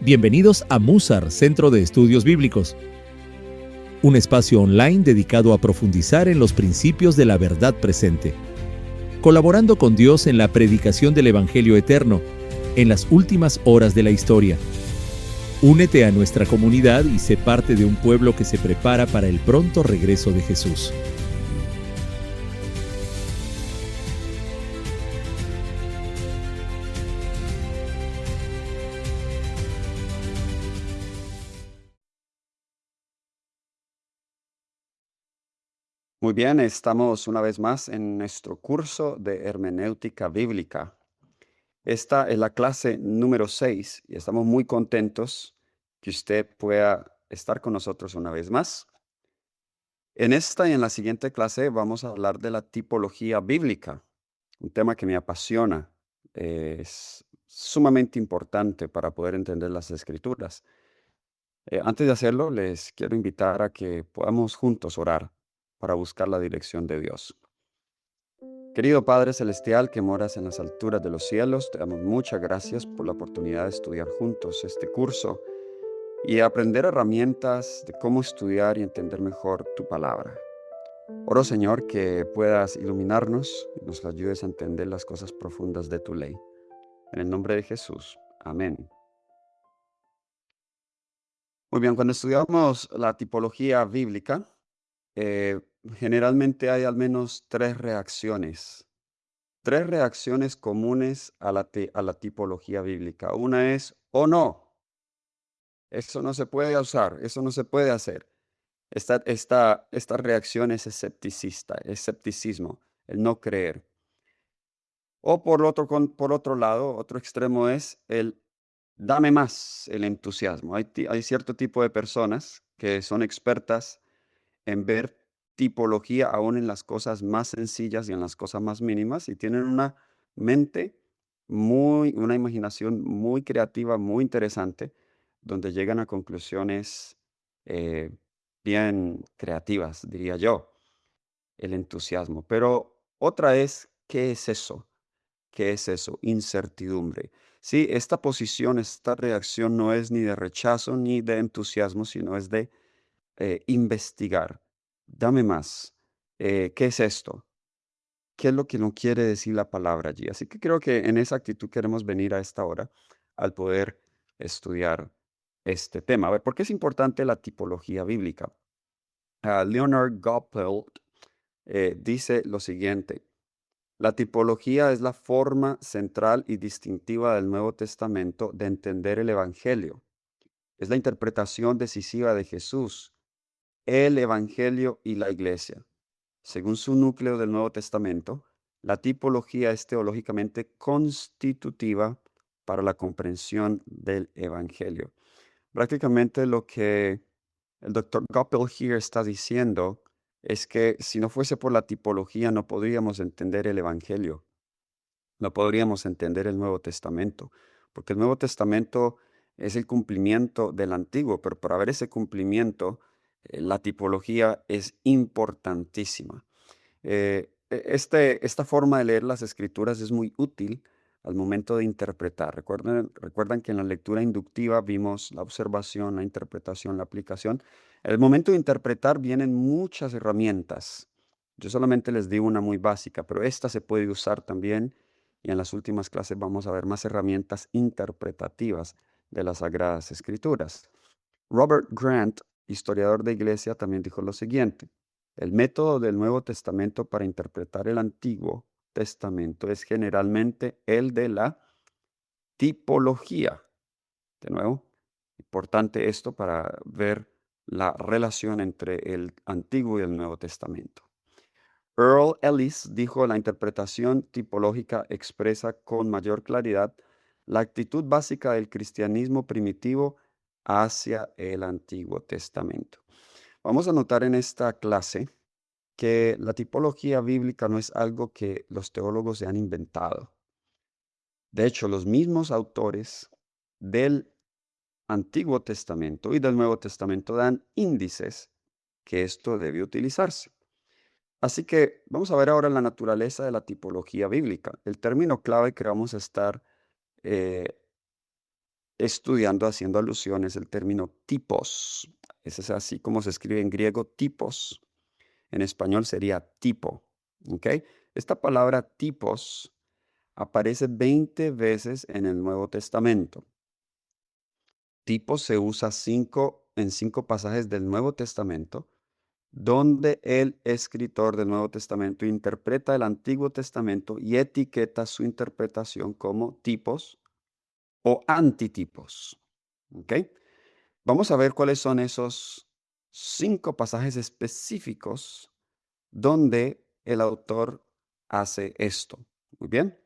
Bienvenidos a Musar, Centro de Estudios Bíblicos, un espacio online dedicado a profundizar en los principios de la verdad presente, colaborando con Dios en la predicación del Evangelio eterno, en las últimas horas de la historia. Únete a nuestra comunidad y sé parte de un pueblo que se prepara para el pronto regreso de Jesús. Muy bien, estamos una vez más en nuestro curso de hermenéutica bíblica. Esta es la clase número 6 y estamos muy contentos que usted pueda estar con nosotros una vez más. En esta y en la siguiente clase vamos a hablar de la tipología bíblica, un tema que me apasiona. Es sumamente importante para poder entender las escrituras. Antes de hacerlo, les quiero invitar a que podamos juntos orar para buscar la dirección de Dios. Querido Padre Celestial que moras en las alturas de los cielos, te damos muchas gracias por la oportunidad de estudiar juntos este curso y aprender herramientas de cómo estudiar y entender mejor tu palabra. Oro, Señor, que puedas iluminarnos y nos ayudes a entender las cosas profundas de tu ley. En el nombre de Jesús. Amén. Muy bien, cuando estudiamos la tipología bíblica, eh, generalmente hay al menos tres reacciones comunes a la tipología bíblica. Una es, o no, eso no se puede usar, eso no se puede hacer. Esta reacción es escepticismo, el no creer. O por otro lado, otro extremo es el dame más, el entusiasmo. Hay cierto tipo de personas que son expertas en ver tipología aún en las cosas más sencillas y en las cosas más mínimas, y tienen una mente una imaginación muy creativa, muy interesante, donde llegan a conclusiones eh, bien creativas, diría yo, el entusiasmo. Pero otra es, ¿qué es eso? ¿Qué es eso? Incertidumbre. Sí, esta posición, esta reacción no es ni de rechazo ni de entusiasmo, sino es de investigar. Dame más. ¿Qué es esto? ¿Qué es lo que no quiere decir la palabra allí? Así que creo que en esa actitud queremos venir a esta hora al poder estudiar este tema. A ver, ¿por qué es importante la tipología bíblica? Leonard Goppelt dice lo siguiente: la tipología es la forma central y distintiva del Nuevo Testamento de entender el Evangelio. Es la interpretación decisiva de Jesús, el Evangelio y la Iglesia. Según su núcleo del Nuevo Testamento, la tipología es teológicamente constitutiva para la comprensión del Evangelio. Prácticamente lo que el doctor Goppel here está diciendo es que si no fuese por la tipología no podríamos entender el Evangelio, no podríamos entender el Nuevo Testamento, porque el Nuevo Testamento es el cumplimiento del Antiguo, pero para ver ese cumplimiento, la tipología es importantísima. Esta forma de leer las escrituras es muy útil al momento de interpretar. Recuerdan que en la lectura inductiva vimos la observación, la interpretación, la aplicación. En el momento de interpretar vienen muchas herramientas. Yo solamente les digo una muy básica, pero esta se puede usar también, y en las últimas clases vamos a ver más herramientas interpretativas de las Sagradas Escrituras. Robert Grant, historiador de iglesia, también dijo lo siguiente: el método del Nuevo Testamento para interpretar el Antiguo Testamento es generalmente el de la tipología. De nuevo, importante esto para ver la relación entre el Antiguo y el Nuevo Testamento. Earl Ellis dijo: la interpretación tipológica expresa con mayor claridad la actitud básica del cristianismo primitivo hacia el Antiguo Testamento. Vamos a notar en esta clase que la tipología bíblica no es algo que los teólogos se han inventado. De hecho, los mismos autores del Antiguo Testamento y del Nuevo Testamento dan índices que esto debe utilizarse. Así que vamos a ver ahora la naturaleza de la tipología bíblica. El término clave que vamos a estar eh, estudiando, haciendo alusiones, el término tipos. Ese es así como se escribe en griego tipos. En español sería tipo. ¿Ok? Esta palabra tipos aparece 20 veces en el Nuevo Testamento. Tipos se usa en 5 pasajes del Nuevo Testamento, donde el escritor del Nuevo Testamento interpreta el Antiguo Testamento y etiqueta su interpretación como tipos o antitipos. ¿Ok? Vamos a ver cuáles son esos 5 pasajes específicos donde el autor hace esto. Muy bien.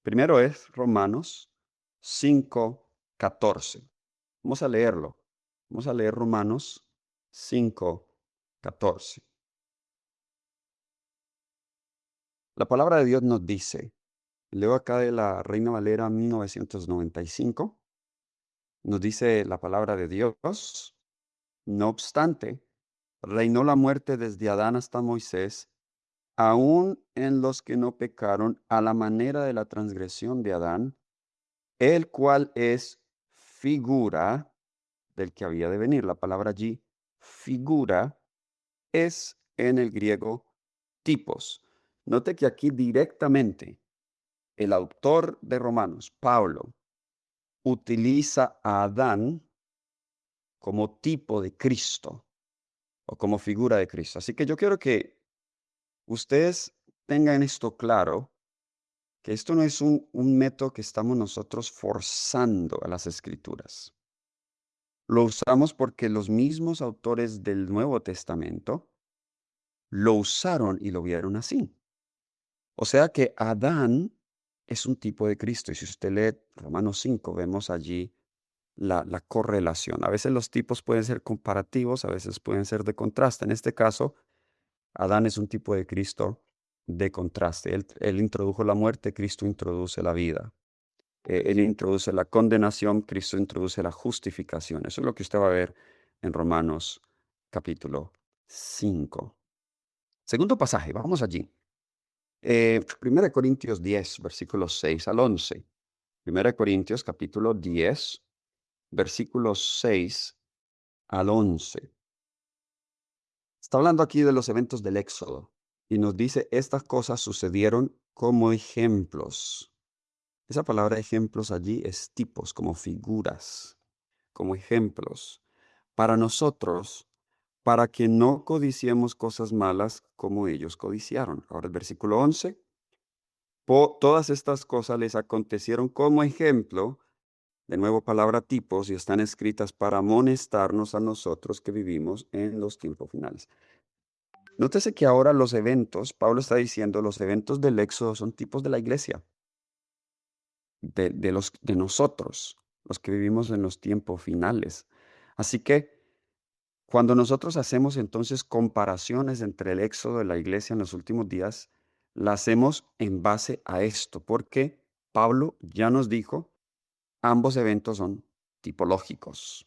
Primero es Romanos 5:14. Vamos a leerlo. Vamos a leer Romanos 5:14. La palabra de Dios nos dice, leo acá de la Reina Valera 1995, nos dice la palabra de Dios, no obstante, reinó la muerte desde Adán hasta Moisés, aun en los que no pecaron a la manera de la transgresión de Adán, el cual es figura del que había de venir. La palabra allí, figura, es en el griego tipos. Note que aquí directamente el autor de Romanos, Pablo, utiliza a Adán como tipo de Cristo o como figura de Cristo. Así que yo quiero que ustedes tengan esto claro, que esto no es un método que estamos nosotros forzando a las escrituras. Lo usamos porque los mismos autores del Nuevo Testamento lo usaron y lo vieron así. O sea que Adán es un tipo de Cristo. Y si usted lee Romanos 5, vemos allí la correlación. A veces los tipos pueden ser comparativos, a veces pueden ser de contraste. En este caso, Adán es un tipo de Cristo de contraste. Él introdujo la muerte, Cristo introduce la vida. Él introduce la condenación, Cristo introduce la justificación. Eso es lo que usted va a ver en Romanos capítulo 5. Segundo pasaje, vamos allí. 1 Corintios 10, versículos 6 al 11. 1 Corintios capítulo 10, versículos 6 al 11. Está hablando aquí de los eventos del Éxodo y nos dice, estas cosas sucedieron como ejemplos. Esa palabra ejemplos allí es tipos, como figuras, como ejemplos. Para nosotros, para que no codiciemos cosas malas como ellos codiciaron. Ahora el versículo 11. Todas estas cosas les acontecieron como ejemplo, de nuevo palabra tipos, y están escritas para amonestarnos a nosotros que vivimos en los tiempos finales. Nótese que ahora los eventos, Pablo está diciendo, los eventos del Éxodo son tipos de la iglesia, de nosotros, los que vivimos en los tiempos finales. Así que cuando nosotros hacemos entonces comparaciones entre el Éxodo de la iglesia en los últimos días, la hacemos en base a esto, porque Pablo ya nos dijo, ambos eventos son tipológicos.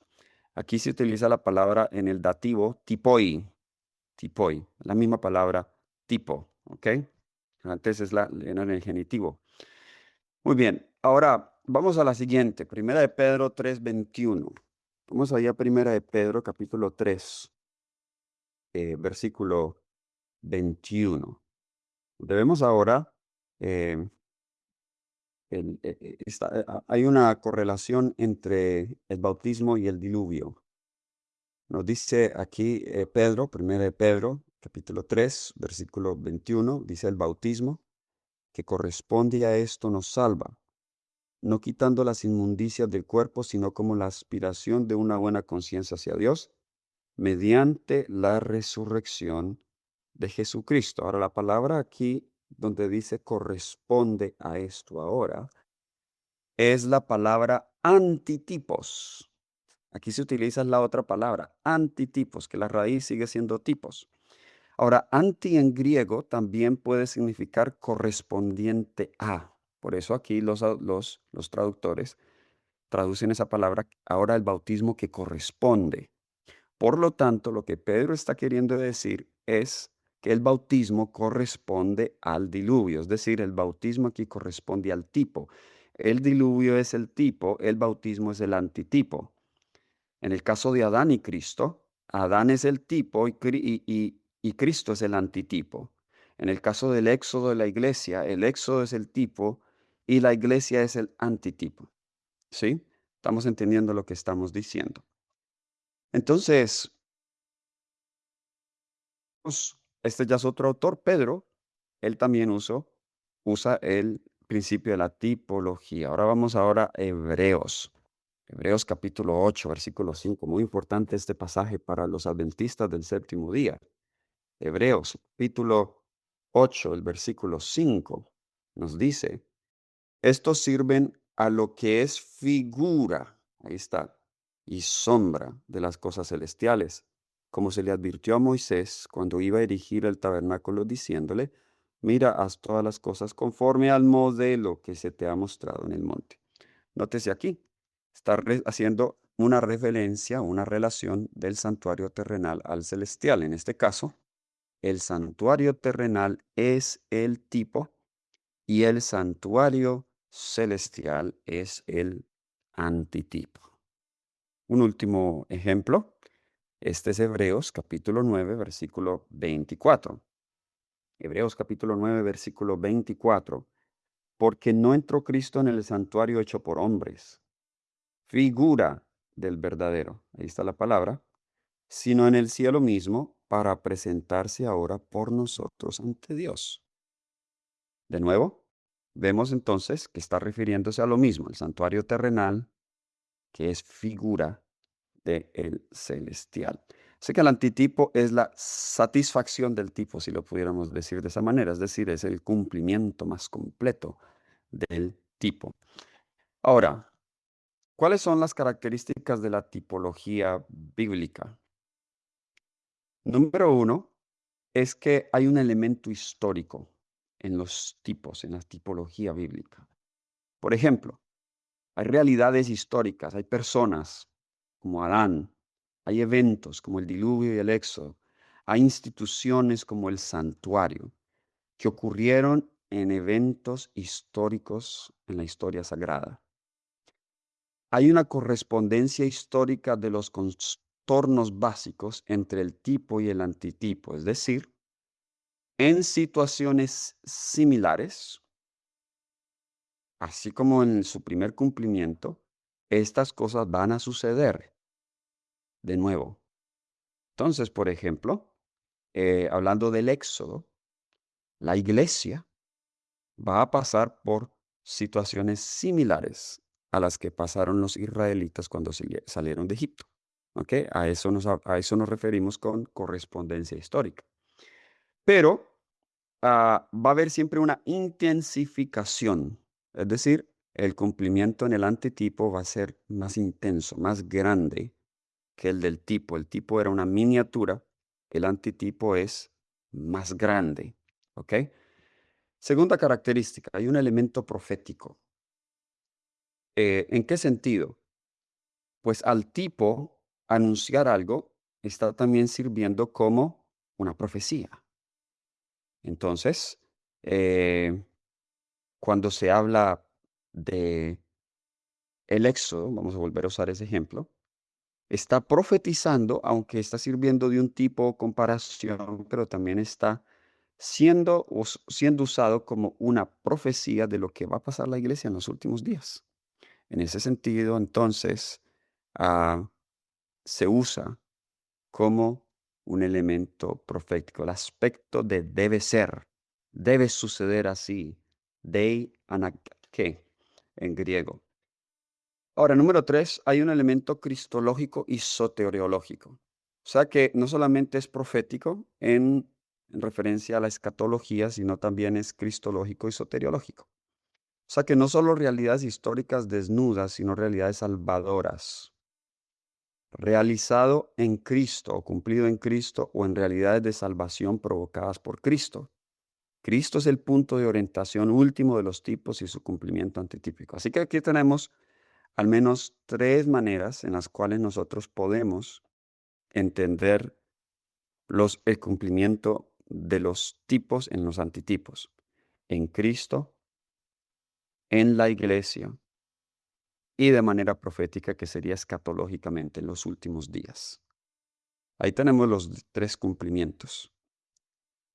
Aquí se utiliza la palabra en el dativo tipoi, la misma palabra tipo, ¿ok? Antes era en el genitivo. Muy bien, ahora vamos a la siguiente, Primera de Pedro 3:21. Vamos allá a Primera de Pedro, capítulo 3, versículo 21. Debemos ahora, eh, hay una correlación entre el bautismo y el diluvio. Nos dice aquí Pedro, 1 de Pedro, capítulo 3, versículo 21, dice el bautismo, que corresponde a esto nos salva, no quitando las inmundicias del cuerpo, sino como la aspiración de una buena conciencia hacia Dios, mediante la resurrección de Jesucristo. Ahora, la palabra aquí donde dice corresponde a esto ahora, es la palabra antitipos. Aquí se utiliza la otra palabra, antitipos, que la raíz sigue siendo tipos. Ahora, anti en griego también puede significar correspondiente a. Por eso aquí los traductores traducen esa palabra ahora el bautismo que corresponde. Por lo tanto, lo que Pedro está queriendo decir es que el bautismo corresponde al diluvio, es decir, el bautismo aquí corresponde al tipo. el diluvio es el tipo, el bautismo es el antitipo. En el caso de Adán y Cristo, Adán es el tipo y Cristo es el antitipo. En el caso del éxodo de la iglesia, el éxodo es el tipo y la iglesia es el antitipo. ¿Sí? Estamos entendiendo lo que estamos diciendo. Entonces, este ya es otro autor, Pedro, él también usa el principio de la tipología. Ahora a Hebreos. Hebreos capítulo 8, versículo 5. Muy importante este pasaje para los adventistas del séptimo día. Hebreos capítulo 8, el versículo 5, nos dice, estos sirven a lo que es figura, ahí está, y sombra de las cosas celestiales, como se le advirtió a Moisés cuando iba a erigir el tabernáculo, diciéndole, mira, haz todas las cosas conforme al modelo que se te ha mostrado en el monte. Nótese aquí, está haciendo una referencia, una relación del santuario terrenal al celestial. En este caso, el santuario terrenal es el tipo y el santuario celestial es el antitipo. Un último ejemplo, este es Hebreos capítulo 9, versículo 24. Hebreos capítulo 9, versículo 24. Porque no entró Cristo en el santuario hecho por hombres, figura del verdadero, ahí está la palabra, sino en el cielo mismo para presentarse ahora por nosotros ante Dios. De nuevo, vemos entonces que está refiriéndose a lo mismo, el santuario terrenal, que es figura del celestial. Así que el antitipo es la satisfacción del tipo, si lo pudiéramos decir de esa manera, es decir, es el cumplimiento más completo del tipo. Ahora, ¿cuáles son las características de la tipología bíblica? Número uno es que hay un elemento histórico en los tipos, en la tipología bíblica. Por ejemplo, hay realidades históricas, hay personas como Adán, hay eventos como el diluvio y el éxodo, hay instituciones como el santuario que ocurrieron en eventos históricos en la historia sagrada. Hay una correspondencia histórica de los contornos básicos entre el tipo y el antitipo, es decir, en situaciones similares, así como en su primer cumplimiento, estas cosas van a suceder de nuevo. Entonces, por ejemplo, hablando del éxodo, la iglesia va a pasar por situaciones similares a las que pasaron los israelitas cuando salieron de Egipto. ¿Ok? A eso nos referimos con correspondencia histórica. Pero va a haber siempre una intensificación, es decir, el cumplimiento en el antitipo va a ser más intenso, más grande que el del tipo. El tipo era una miniatura, el antitipo es más grande. ¿Ok? Segunda característica, hay un elemento profético. ¿En qué sentido? Pues al tipo anunciar algo está también sirviendo como una profecía. Entonces, eh, cuando se habla de el éxodo, vamos a volver a usar ese ejemplo, está profetizando, aunque está sirviendo de un tipo o comparación, pero también está siendo usado como una profecía de lo que va a pasar la iglesia en los últimos días. En ese sentido, entonces, ah, se usa como un elemento profético, el aspecto de debe ser, debe suceder así, dei anake, en griego. Ahora, número 3, hay un elemento cristológico y soteriológico. O sea que no solamente es profético en referencia a la escatología, sino también es cristológico y soteriológico. O sea que no solo realidades históricas desnudas, sino realidades salvadoras. Realizado en Cristo o cumplido en Cristo o en realidades de salvación provocadas por Cristo. Cristo es el punto de orientación último de los tipos y su cumplimiento antitípico. Así que aquí tenemos al menos tres maneras en las cuales nosotros podemos entender el cumplimiento de los tipos en los antitipos. En Cristo, en la iglesia y de manera profética, que sería escatológicamente en los últimos días. Ahí tenemos los tres cumplimientos,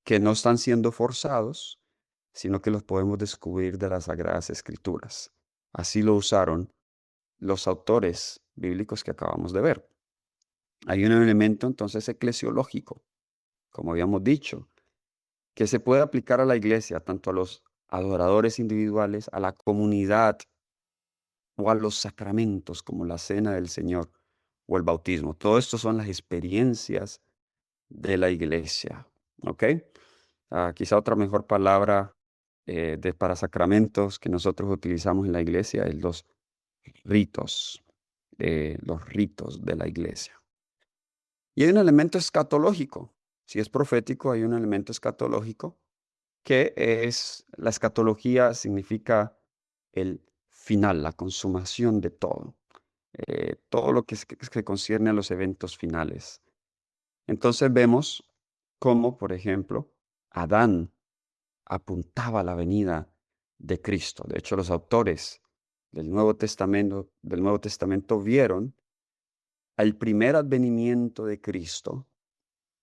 que no están siendo forzados, sino que los podemos descubrir de las Sagradas Escrituras. Así lo usaron los autores bíblicos que acabamos de ver. Hay un elemento entonces eclesiológico, como habíamos dicho, que se puede aplicar a la iglesia, tanto a los adoradores individuales, a la comunidad o a los sacramentos como la cena del Señor o el bautismo. Todo esto son las experiencias de la iglesia. ¿Ok? Quizá otra mejor palabra para sacramentos que nosotros utilizamos en la iglesia es los ritos de la iglesia. Y hay un elemento escatológico. Si es profético, hay un elemento escatológico que es, la escatología significa el final, la consumación de todo. Todo lo que concierne a los eventos finales. Entonces vemos cómo, por ejemplo, Adán apuntaba a la venida de Cristo. De hecho, los autores del Nuevo Testamento vieron al primer advenimiento de Cristo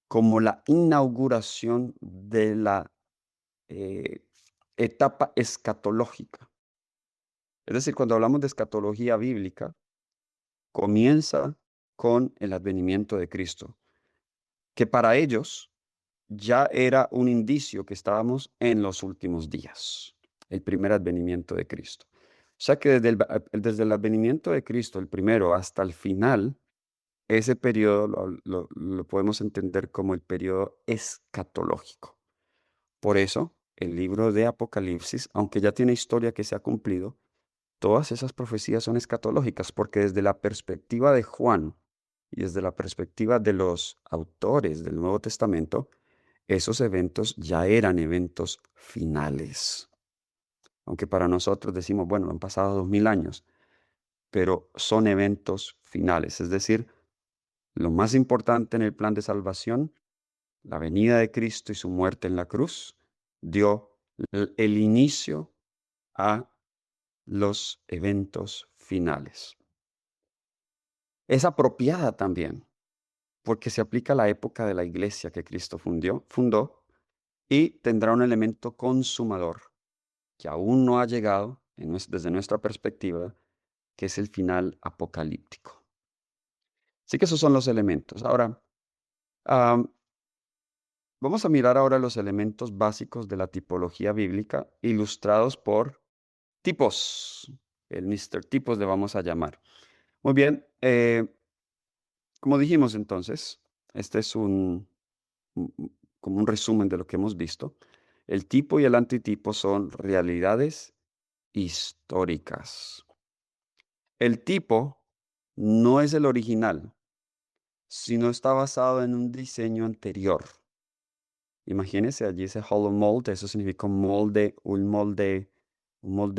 como la inauguración de la eh, etapa escatológica. Es decir, cuando hablamos de escatología bíblica, comienza con el advenimiento de Cristo, que para ellos ya era un indicio que estábamos en los últimos días, el primer advenimiento de Cristo. O sea que desde el advenimiento de Cristo, el primero, hasta el final, ese periodo lo podemos entender como el periodo escatológico. Por eso, el libro de Apocalipsis, aunque ya tiene historia que se ha cumplido, todas esas profecías son escatológicas, porque desde la perspectiva de Juan y desde la perspectiva de los autores del Nuevo Testamento, esos eventos ya eran eventos finales. Aunque para nosotros decimos, bueno, han pasado 2000 años, pero son eventos finales. Es decir, lo más importante en el plan de salvación, la venida de Cristo y su muerte en la cruz, dio el inicio a los eventos finales. Es apropiada también, porque se aplica a la época de la iglesia que Cristo fundó y tendrá un elemento consumador que aún no ha llegado desde nuestra perspectiva, que es el final apocalíptico. Así que esos son los elementos. Ahora, vamos a mirar ahora los elementos básicos de la tipología bíblica ilustrados por tipos. El Mr. Tipos le vamos a llamar. Muy bien, como dijimos entonces, este es como un resumen de lo que hemos visto. El tipo y el antitipo son realidades históricas. El tipo no es el original, sino está basado en un diseño anterior. Imagínese, allí ese hollow mold, eso significa un molde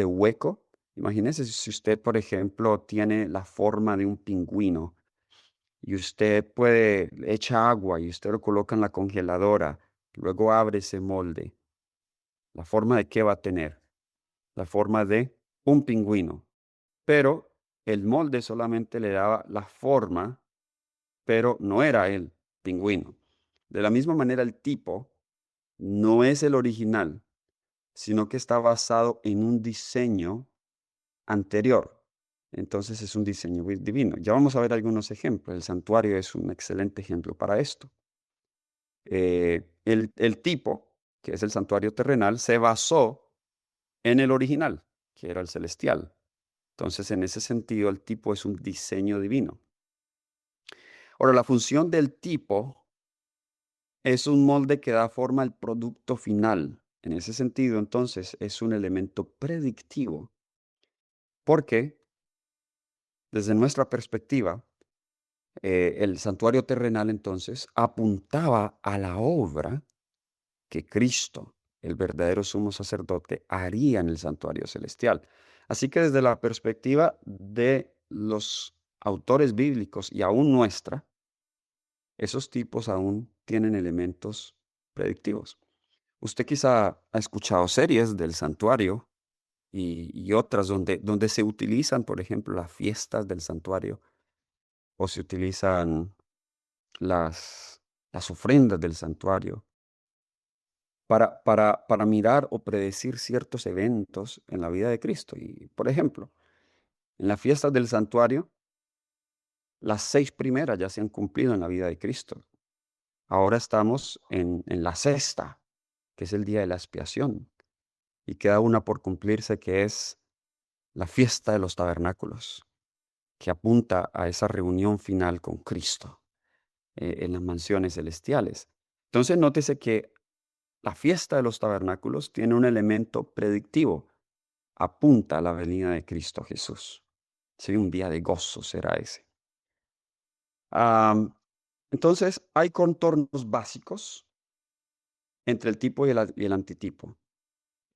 hueco. Imagínese si usted, por ejemplo, tiene la forma de un pingüino y usted echa agua y usted lo coloca en la congeladora, luego abre ese molde. ¿La forma de qué va a tener? La forma de un pingüino. Pero el molde solamente le daba la forma, pero no era el pingüino. De la misma manera, el tipo no es el original, sino que está basado en un diseño anterior. Entonces es un diseño divino. Ya vamos a ver algunos ejemplos. El santuario es un excelente ejemplo para esto. El tipo, que es el santuario terrenal, se basó en el original, que era el celestial. Entonces, en ese sentido, el tipo es un diseño divino. Ahora, la función del tipo es un molde que da forma al producto final. En ese sentido, entonces, es un elemento predictivo, porque desde nuestra perspectiva, el santuario terrenal entonces apuntaba a la obra que Cristo, el verdadero sumo sacerdote, haría en el santuario celestial. Así que desde la perspectiva de los autores bíblicos y aún nuestra, esos tipos aún tienen elementos predictivos. Usted quizá ha escuchado series del santuario y otras donde se utilizan, por ejemplo, las fiestas del santuario o se utilizan las ofrendas del santuario para mirar o predecir ciertos eventos en la vida de Cristo. Y, por ejemplo, en las fiestas del santuario, las 6 primeras ya se han cumplido en la vida de Cristo. Ahora estamos en la sexta, que es el día de la expiación, y queda una por cumplirse, que es la fiesta de los tabernáculos, que apunta a esa reunión final con Cristo en las mansiones celestiales. Entonces, nótese que la fiesta de los tabernáculos tiene un elemento predictivo, apunta a la venida de Cristo Jesús. Sí, un día de gozo será ese. Am, entonces, hay contornos básicos entre el tipo y el antitipo.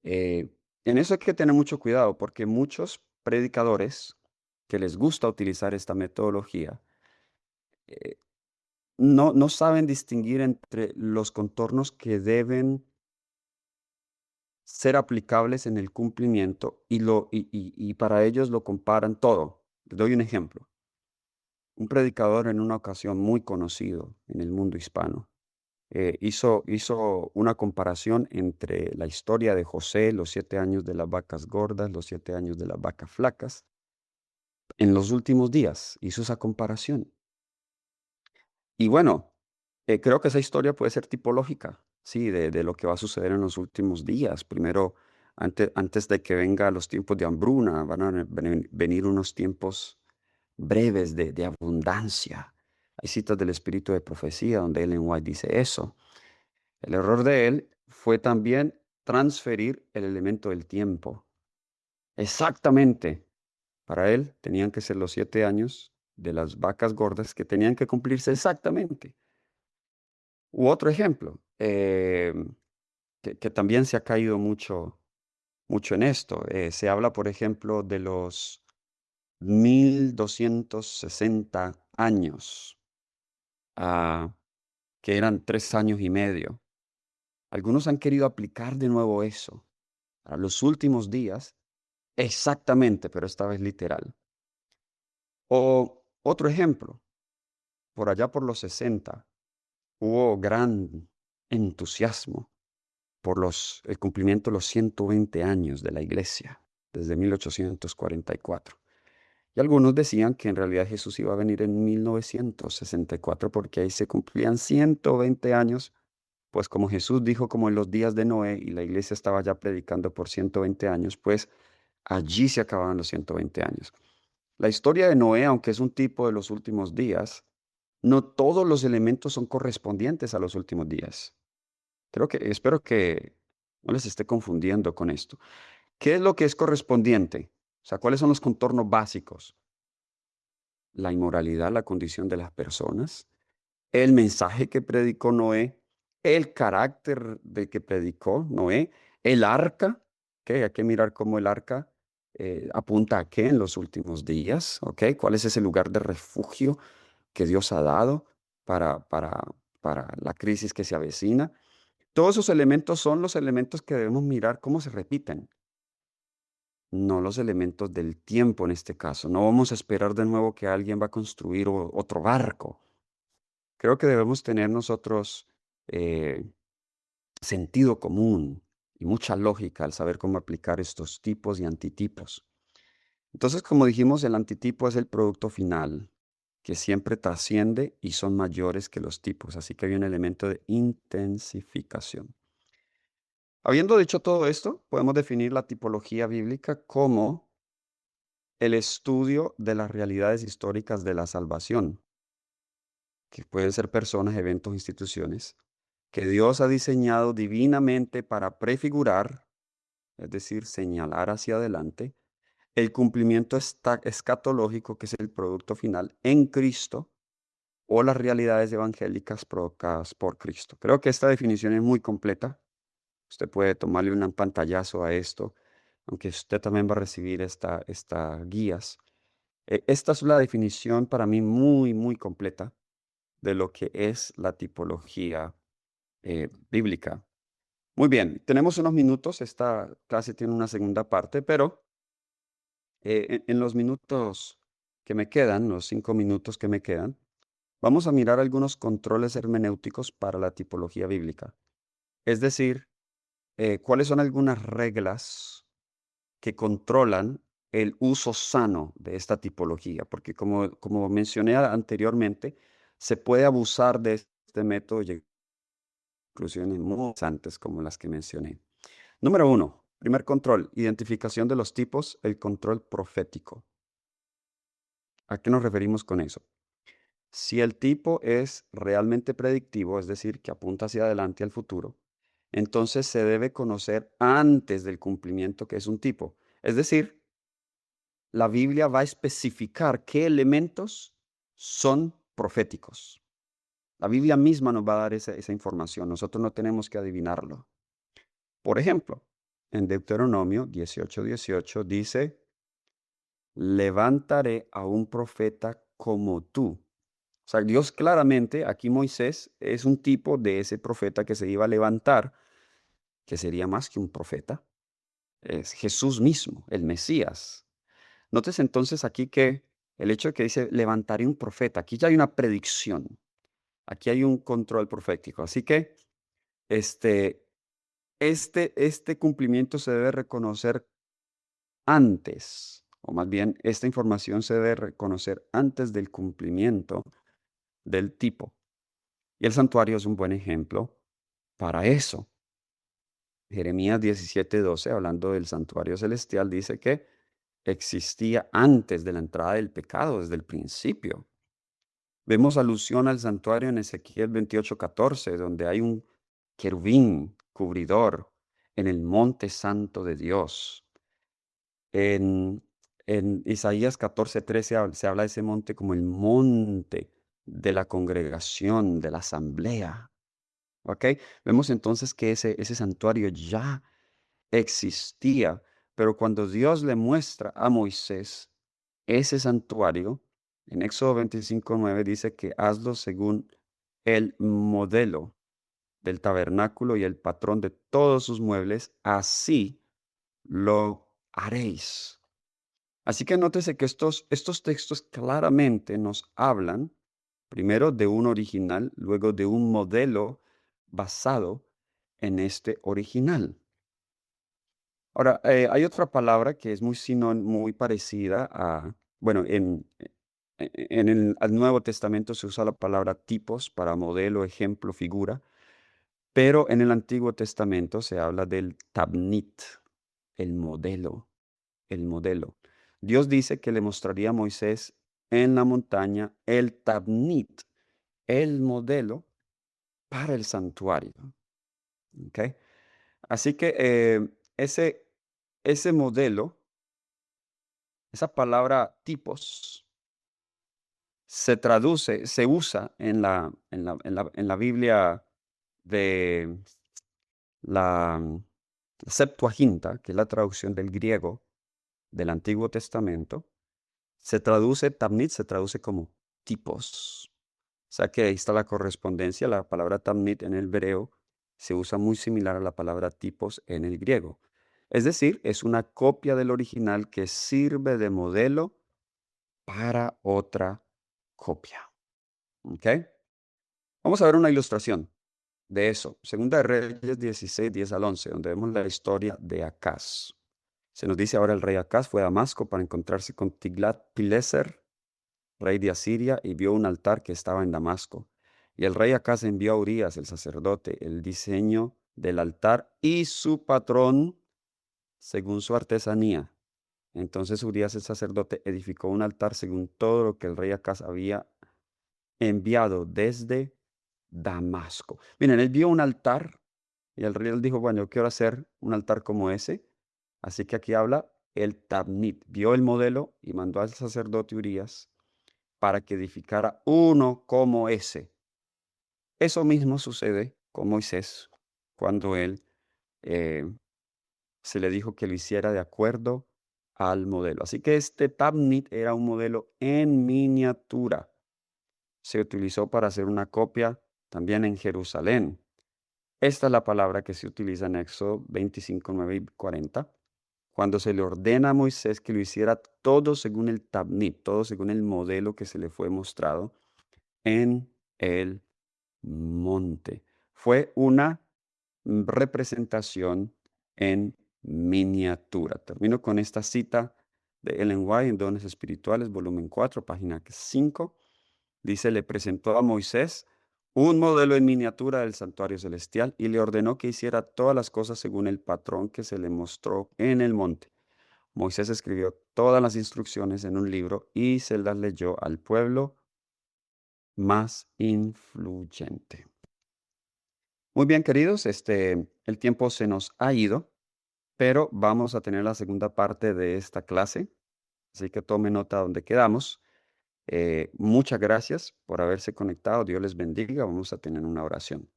Eh, en eso hay que tener mucho cuidado porque muchos predicadores que les gusta utilizar esta metodología eh, no saben distinguir entre los contornos que deben ser aplicables en el cumplimiento y para ellos lo comparan todo. Les doy un ejemplo. Un predicador en una ocasión muy conocido en el mundo hispano hizo una comparación entre la historia de José, los 7 años de las vacas gordas, los 7 años de las vacas flacas, en los últimos días. Hizo esa comparación. Y bueno, creo que esa historia puede ser tipológica, sí, de lo que va a suceder en los últimos días. Primero, antes de que vengan los tiempos de hambruna, van a venir unos tiempos breves de abundancia. Hay citas del espíritu de profecía donde Ellen White dice eso. El error de él fue también transferir el elemento del tiempo. Exactamente. Para él tenían que ser los 7 años de las vacas gordas que tenían que cumplirse exactamente. U otro ejemplo, que también se ha caído mucho en esto. Se habla, por ejemplo, de los 1260 años, ah, que eran 3 años y medio. Algunos han querido aplicar de nuevo eso a los últimos días, exactamente, pero esta vez literal. O otro ejemplo, por allá por los 60 hubo gran entusiasmo por el cumplimiento de los 120 años de la iglesia, desde 1844. Y algunos decían que en realidad Jesús iba a venir en 1964 porque ahí se cumplían 120 años, pues como Jesús dijo, como en los días de Noé y la iglesia estaba ya predicando por 120 años, pues allí se acababan los 120 años. La historia de Noé, aunque es un tipo de los últimos días, no todos los elementos son correspondientes a los últimos días. Espero que no les esté confundiendo con esto. ¿Qué es lo que es correspondiente? O sea, ¿cuáles son los contornos básicos? La inmoralidad, la condición de las personas, el mensaje que predicó Noé, el carácter de que predicó Noé, el arca, que hay que mirar cómo el arca apunta a qué en los últimos días, ¿ok? ¿Cuál es ese lugar de refugio que Dios ha dado para la crisis que se avecina? Todos esos elementos son los elementos que debemos mirar cómo se repiten, no los elementos del tiempo en este caso. No vamos a esperar de nuevo que alguien va a construir otro barco. Creo que debemos tener nosotros eh, sentido común y mucha lógica al saber cómo aplicar estos tipos y antitipos. Entonces, como dijimos, el antitipo es el producto final, que siempre trasciende y son mayores que los tipos. Así que hay un elemento de intensificación. Habiendo dicho todo esto, podemos definir la tipología bíblica como el estudio de las realidades históricas de la salvación, que pueden ser personas, eventos, instituciones, que Dios ha diseñado divinamente para prefigurar, es decir, señalar hacia adelante, el cumplimiento escatológico, que es el producto final en Cristo, o las realidades evangélicas provocadas por Cristo. Creo que esta definición es muy completa. Usted puede tomarle un pantallazo a esto, aunque usted también va a recibir esta guías. Esta es la definición para mí muy, muy completa de lo que es la tipología bíblica. Muy bien, tenemos unos minutos. Esta clase tiene una segunda parte, pero en los minutos que me quedan, los 5 minutos que me quedan, vamos a mirar algunos controles hermenéuticos para la tipología bíblica. Es decir, cuáles son algunas reglas que controlan el uso sano de esta tipología, porque como mencioné anteriormente, se puede abusar de este método y conclusiones muy interesantes como las que mencioné. Número uno, primer control, identificación de los tipos, el control profético. ¿A qué nos referimos con eso? Si el tipo es realmente predictivo, es decir, que apunta hacia adelante al futuro, entonces se debe conocer antes del cumplimiento que es un tipo. Es decir, la Biblia va a especificar qué elementos son proféticos. La Biblia misma nos va a dar esa información. Nosotros no tenemos que adivinarlo. Por ejemplo, en Deuteronomio 18:18 dice, levantaré a un profeta como tú. O sea, Dios claramente, aquí Moisés es un tipo de ese profeta que se iba a levantar, que sería más que un profeta. Es Jesús mismo, el Mesías. Notes entonces aquí que el hecho de que dice levantaré un profeta, aquí ya hay una predicción, aquí hay un control profético. Así que este, este cumplimiento se debe reconocer antes, o más bien esta información se debe reconocer antes del cumplimiento del tipo. Y el santuario es un buen ejemplo para eso. Jeremías 17:12, hablando del santuario celestial, dice que existía antes de la entrada del pecado, desde el principio. Vemos alusión al santuario en Ezequiel 28:14, donde hay un querubín cubridor en el monte santo de Dios. En, en Isaías 14:13 se habla de ese monte como el monte de la congregación, de la asamblea. ¿Ok? Vemos entonces que ese santuario ya existía, pero cuando Dios le muestra a Moisés ese santuario, en Éxodo 25:9 dice que hazlo según el modelo del tabernáculo y el patrón de todos sus muebles, así lo haréis. Así que nótese que estos textos claramente nos hablan primero de un original, luego de un modelo basado en este original. Ahora, hay otra palabra que es muy parecida a, bueno, en el al Nuevo Testamento se usa la palabra tipos para modelo, ejemplo, figura, pero en el Antiguo Testamento se habla del tabnit, el modelo, el modelo. Dios dice que le mostraría a Moisés en la montaña el tabnit, el modelo para el santuario. ¿Ok? Así que ese modelo, esa palabra tipos, se usa en la Biblia de la Septuaginta, que es la traducción del griego del Antiguo Testamento. Tamnit se traduce como tipos. O sea que ahí está la correspondencia. La palabra tamnit en el hebreo se usa muy similar a la palabra tipos en el griego. Es decir, es una copia del original que sirve de modelo para otra copia. ¿Ok? Vamos a ver una ilustración de eso. Segunda de Reyes 16, 10 al 11, donde vemos la historia de Acaz. Se nos dice ahora el rey Acaz fue a Damasco para encontrarse con Tiglat-Pileser, rey de Asiria, y vio un altar que estaba en Damasco. Y el rey Acaz envió a Urías, el sacerdote, el diseño del altar y su patrón según su artesanía. Entonces Urías el sacerdote edificó un altar según todo lo que el rey Acaz había enviado desde Damasco. Miren, él vio un altar y el rey dijo, bueno, yo quiero hacer un altar como ese. Así que aquí habla el Tabnit. Vio el modelo y mandó al sacerdote Urías para que edificara uno como ese. Eso mismo sucede con Moisés cuando él eh, se le dijo que lo hiciera de acuerdo al modelo. Así que este Tabnit era un modelo en miniatura. Se utilizó para hacer una copia también en Jerusalén. Esta es la palabra que se utiliza en Éxodo 25, 9 y 40, cuando se le ordena a Moisés que lo hiciera todo según el tabnit, todo según el modelo que se le fue mostrado en el monte. Fue una representación en miniatura. Termino con esta cita de Ellen White en Dones Espirituales, volumen 4, página 5. Dice, le presentó a Moisés un modelo en miniatura del santuario celestial y le ordenó que hiciera todas las cosas según el patrón que se le mostró en el monte. Moisés escribió todas las instrucciones en un libro y se las leyó al pueblo más influyente. Muy bien, queridos, el tiempo se nos ha ido, pero vamos a tener la segunda parte de esta clase, así que tome nota donde quedamos. Muchas gracias por haberse conectado. Dios les bendiga. Vamos a tener una oración.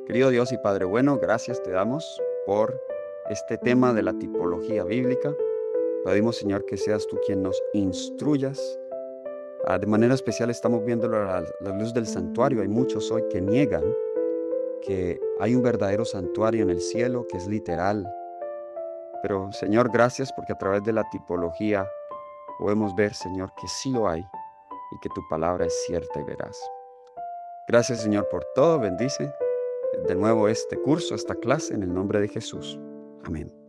Querido Dios y Padre bueno, gracias te damos por este tema de la tipología bíblica. Pedimos, Señor, que seas tú quien nos instruyas. De manera especial estamos viendo la luz del santuario. Hay muchos hoy que niegan que hay un verdadero santuario en el cielo, que es literal. Pero, Señor, gracias porque a través de la tipología podemos ver, Señor, que sí lo hay y que tu palabra es cierta y veraz. Gracias, Señor, por todo. Bendice de nuevo este curso, esta clase, en el nombre de Jesús. Amén.